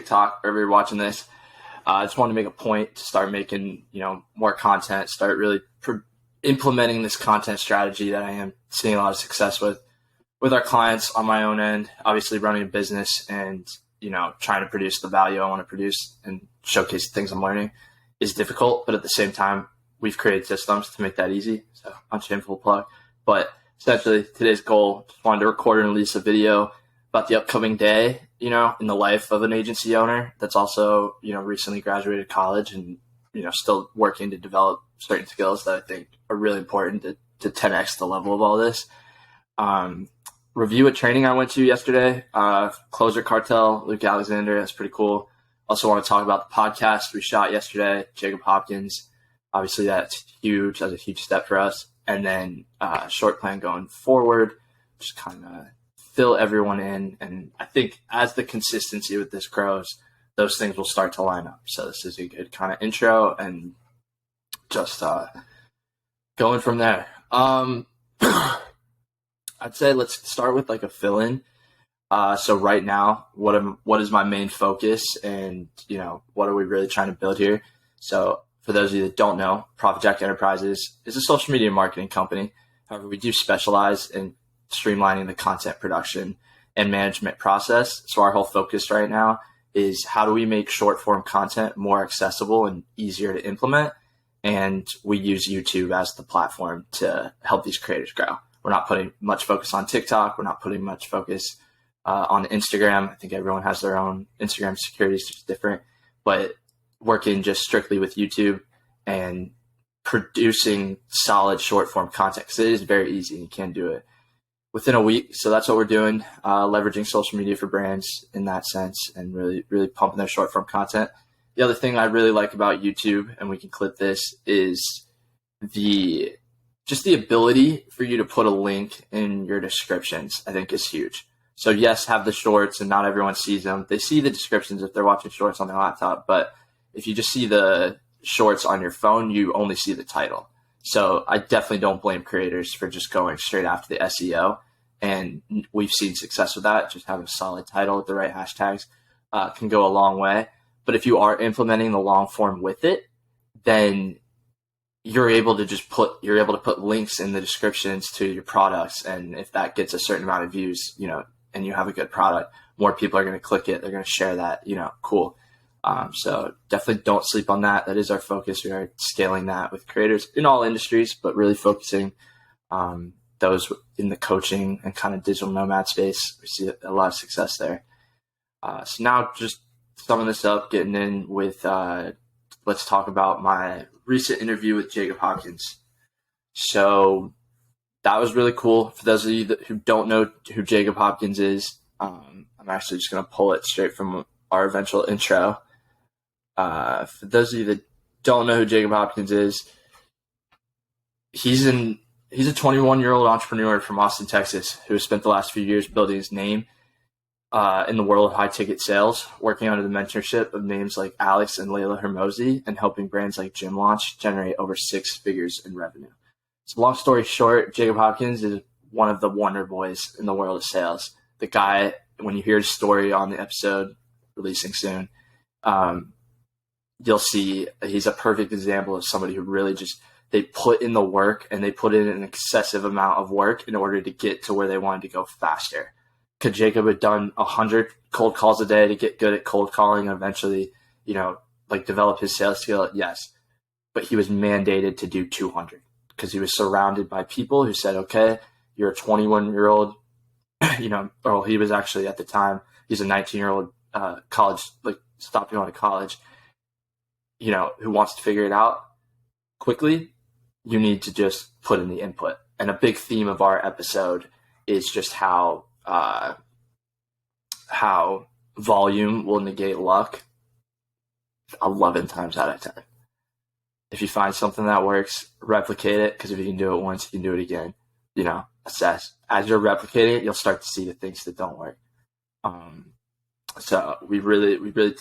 TikTok, wherever you're watching this. I just want to make a point to start making, more content, start really implementing this content strategy that I am seeing a lot of success with our clients on my own end, obviously running a business and, trying to produce the value I want to produce and showcase the things I'm learning is difficult. But at the same time, we've created systems to make that easy. So unshameful plug. But essentially today's goal, just wanted to record and release a video about the upcoming day, in the life of an agency owner that's also, recently graduated college and, still working to develop certain skills that I think are really important to 10x the level of all this. Review a training I went to yesterday, Closer Cartel, Luke Alexander. That's pretty cool. Also want to talk about the podcast we shot yesterday, Jacob Hopkins. Obviously that's huge. That's a huge step for us. And then short plan going forward, just kind of fill everyone in. And I think as the consistency with this grows, those things will start to line up. So this is a good kind of intro and just going from there. I'd say let's start with like a fill-in. So right now, what is my main focus and, what are we really trying to build here? So for those of you that don't know, Project Enterprises is a social media marketing company. However, we do specialize in streamlining the content production and management process. So our whole focus right now is how do we make short form content more accessible and easier to implement? And we use YouTube as the platform to help these creators grow. We're not putting much focus on TikTok. We're not putting much focus on Instagram. I think everyone has their own Instagram security is just different, but working just strictly with YouTube and producing solid short form content because it is very easy. You can do it within a week. So that's what we're doing, leveraging social media for brands in that sense and really, really pumping their short form content. The other thing I really like about YouTube, and we can clip this, is the ability for you to put a link in your descriptions, I think is huge. So yes, have the shorts and not everyone sees them. They see the descriptions if they're watching shorts on their laptop, but if you just see the shorts on your phone, you only see the title. So I definitely don't blame creators for just going straight after the SEO. And we've seen success with that. Just having a solid title with the right hashtags can go a long way. But if you are implementing the long form with it, then you're able to put links in the descriptions to your products. And if that gets a certain amount of views, and you have a good product, more people are going to click it. They're going to share that, cool. So definitely don't sleep on that. That is our focus. We are scaling that with creators in all industries, but really focusing those in the coaching and kind of digital nomad space. We see a lot of success there. So now just summing this up, getting in with, let's talk about my recent interview with Jacob Hopkins. So that was really cool. For those of you who don't know who Jacob Hopkins is, I'm actually just going to pull it straight from our eventual intro. For those of you that don't know who Jacob Hopkins is, he's a 21-year-old entrepreneur from Austin, Texas, who has spent the last few years building his name in the world of high-ticket sales, working under the mentorship of names like Alex and Layla Hermosi, and helping brands like Gym Launch generate over 6 figures in revenue. So long story short, Jacob Hopkins is one of the wonder boys in the world of sales. The guy, when you hear his story on the episode, releasing soon, you'll see he's a perfect example of somebody who really they put in the work and they put in an excessive amount of work in order to get to where they wanted to go faster. Could Jacob have done 100 cold calls a day to get good at cold calling and eventually, develop his sales skill? Yes. But he was mandated to do 200 because he was surrounded by people who said, okay, you're a 21-year-old, or he was actually at the time, he's a 19-year-old college, stopped going to college, who wants to figure it out quickly. You need to just put in the input. And a big theme of our episode is just how volume will negate luck 11 times out of 10. If you find something that works, replicate it, because if you can do it once, you can do it again. Assess. As you're replicating it, you'll start to see the things that don't work. So we really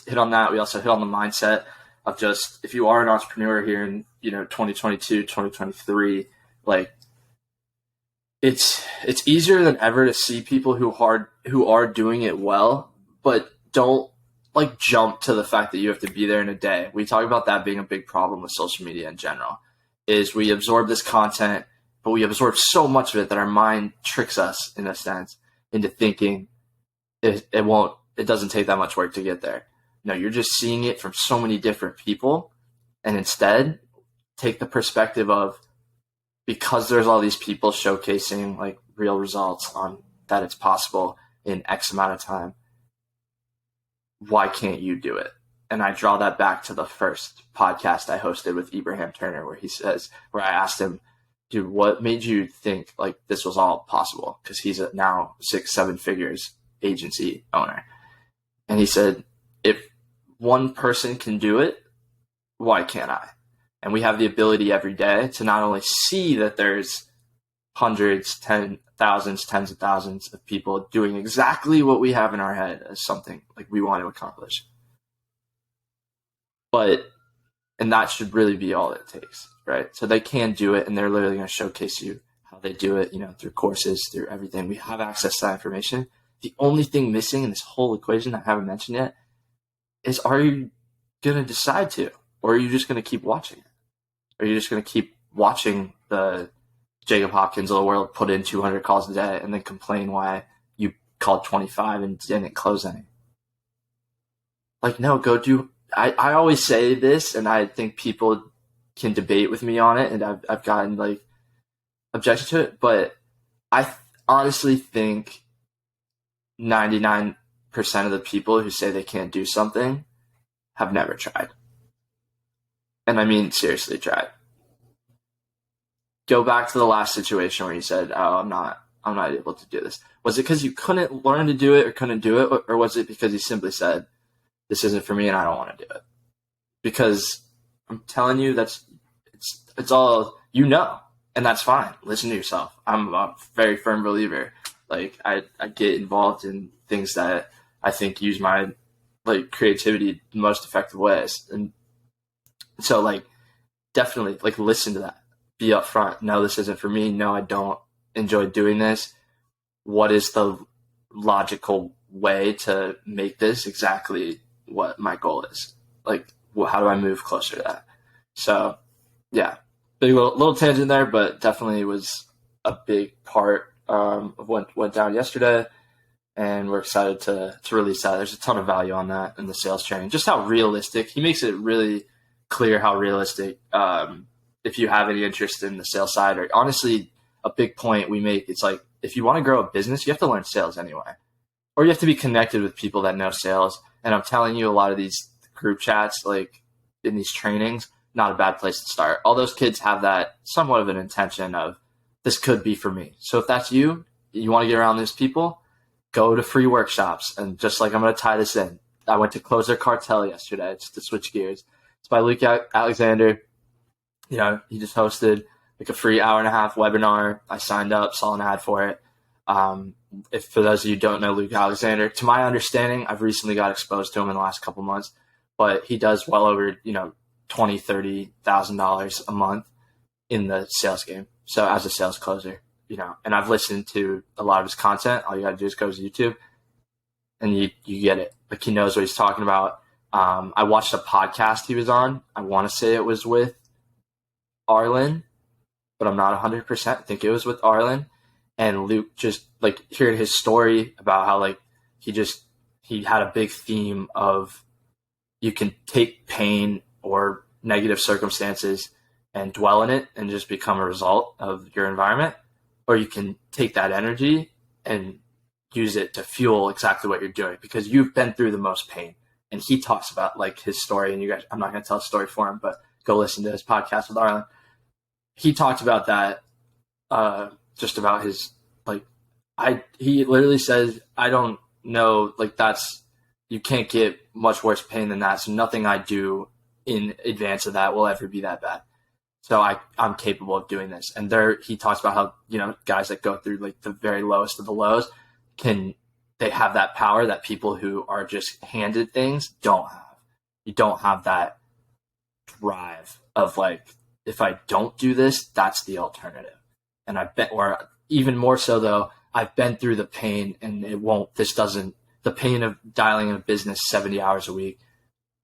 hit on that. We also hit on the mindset of just, if you are an entrepreneur here in 2022, 2023, it's easier than ever to see people who are doing it well, but don't like jump to the fact that you have to be there in a day. We talk about that being a big problem with social media in general, is we absorb this content, but we absorb so much of it that our mind tricks us, in a sense, into thinking it doesn't take that much work to get there. No, you're just seeing it from so many different people, and instead take the perspective of, because there's all these people showcasing like real results on that it's possible in X amount of time, why can't you do it? And I draw that back to the first podcast I hosted with Ibrahim Turner, where I asked him, dude, what made you think like this was all possible? Because he's a now 6-7 figures agency owner. And he said, if one person can do it, why can't I? And we have the ability every day to not only see that there's hundreds, tens of thousands of people doing exactly what we have in our head as something like we want to accomplish. And that should really be all it takes, right? So they can do it, and they're literally going to showcase you how they do it, through courses, through everything. We have access to that information. The only thing missing in this whole equation I haven't mentioned yet is, are you going to decide to, or are you just going to keep watching it? Are you just going to keep watching the Jacob Hopkins of the world put in 200 calls a day and then complain why you called 25 and didn't close any? Like, no, go do. I always say this, and I think people can debate with me on it, and I've gotten like objection to it, but I honestly think 99% of the people who say they can't do something have never tried. And I mean, seriously tried. Go back to the last situation where you said, oh, I'm not able to do this. Was it because you couldn't learn to do it or couldn't do it? Or was it because you simply said, this isn't for me and I don't want to do it? Because I'm telling you, it's all, and that's fine. Listen to yourself. I'm a very firm believer. Like I get involved in things that I think use my like creativity the most effective ways. And so like, definitely like listen to that. Be upfront. No, this isn't for me. No, I don't enjoy doing this. What is the logical way to make this exactly what my goal is? Like, how do I move closer to that? So, yeah, big little tangent there, but definitely was a big part of what went down yesterday, and we're excited to release that. There's a ton of value on that in the sales training. Just how realistic he makes it really clear how realistic. If you have any interest in the sales side, or honestly, a big point we make, it's like, if you want to grow a business, you have to learn sales anyway, or you have to be connected with people that know sales. And I'm telling you, a lot of these group chats, like in these trainings, not a bad place to start. All those kids have that somewhat of an intention of, this could be for me. So if that's you want to get around these people, go to free workshops. And just like, I'm going to tie this in, I went to Close Their Cartel yesterday, just to switch gears. It's by Luke Alexander. He just hosted like a free 1.5-hour webinar. I signed up, saw an ad for it. If for those of you who don't know Luke Alexander, to my understanding, I've recently got exposed to him in the last couple months, but he does well over, $20,000-$30,000 a month in the sales game. So as a sales closer, and I've listened to a lot of his content. All you got to do is go to YouTube and you get it. Like, he knows what he's talking about. I watched a podcast he was on. I want to say it was with Arlen, but I'm not 100%. I think it was with Arlen. And Luke just like hearing his story about how like he had a big theme of, you can take pain or negative circumstances and dwell in it and just become a result of your environment, or you can take that energy and use it to fuel exactly what you're doing, because you've been through the most pain. And he talks about like his story, and you guys, I'm not going to tell a story for him, but go listen to his podcast with Arlen. He talked about that, just about his, like, he literally says, I don't know, like, you can't get much worse pain than that. So nothing I do in advance of that will ever be that bad. So I'm capable of doing this. And he talks about how, guys that go through like the very lowest of the lows they have that power that people who are just handed things don't have. You don't have that drive of like, if I don't do this, that's the alternative. And or even more so though, I've been through the pain and this doesn't the pain of dialing in a business 70 hours a week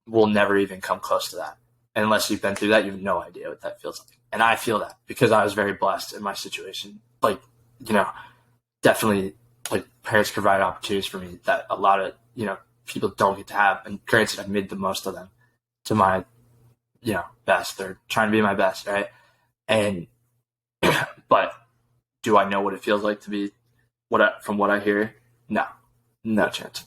will never even come close to that. And unless you've been through that, you have no idea what that feels like. And I feel that because I was very blessed in my situation. Like, definitely, like, parents provide opportunities for me that a lot of, people don't get to have. And granted, I've made the most of them to my, best. They're trying to be my best, right? And, but do I know what it feels like to be from what I hear? No chance.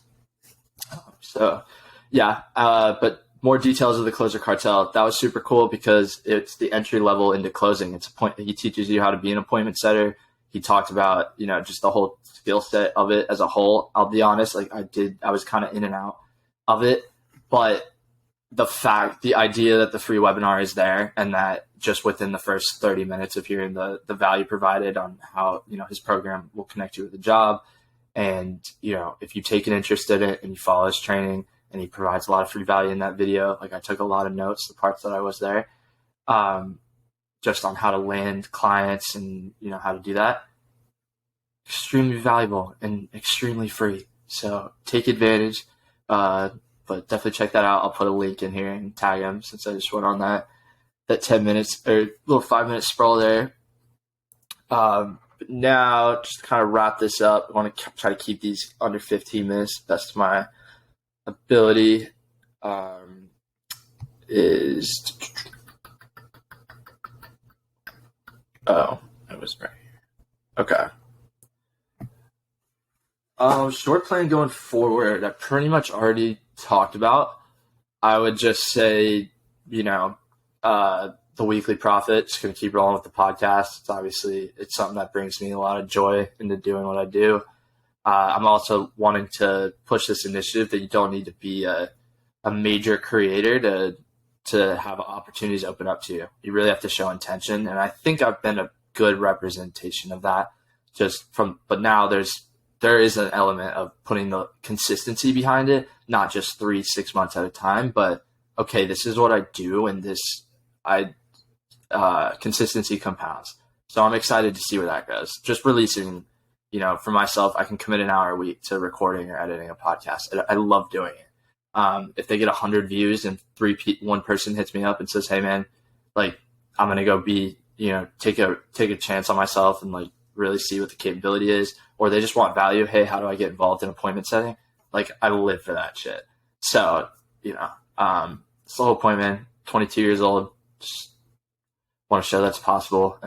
So, yeah, but more details of the Closer Cartel. That was super cool because it's the entry level into closing. He teaches you how to be an appointment setter. He talked about, just the whole skill set of it as a whole. I'll be honest, like I was kind of in and out of it, but the idea that the free webinar is there and that just within the first 30 minutes of hearing the value provided on how, his program will connect you with a job. And, if you take an interest in it and you follow his training, and he provides a lot of free value in that video. Like I took a lot of notes, the parts that I was there, just on how to land clients and, how to do that. Extremely valuable and extremely free. So take advantage, but definitely check that out. I'll put a link in here and tag him since I just went on that 10 minutes or little 5-minute sprawl there. But now just to kind of wrap this up, I want to try to keep these under 15 minutes. That's my ability. It was right here. Okay. Short plan going forward, I pretty much already talked about. I would just say, the weekly profit, just going to keep rolling with the podcast. It's something that brings me a lot of joy into doing what I do. I'm also wanting to push this initiative that you don't need to be a major creator to have opportunities open up to you. You really have to show intention. And I think I've been a good representation of that but now there is an element of putting the consistency behind it, not just 3-6 months at a time, but okay, this is what I do. And consistency compounds. So I'm excited to see where that goes. Just releasing, for myself, I can commit an hour a week to recording or editing a podcast. I love doing it. If they get 100 views and one person hits me up and says, "Hey man, like I'm going to go take a chance on myself and like really see what the capability is," or they just want value. Hey, how do I get involved in appointment setting? Like I live for that shit. So, it's the whole point, man. 22 years old. Just want to show that's possible. And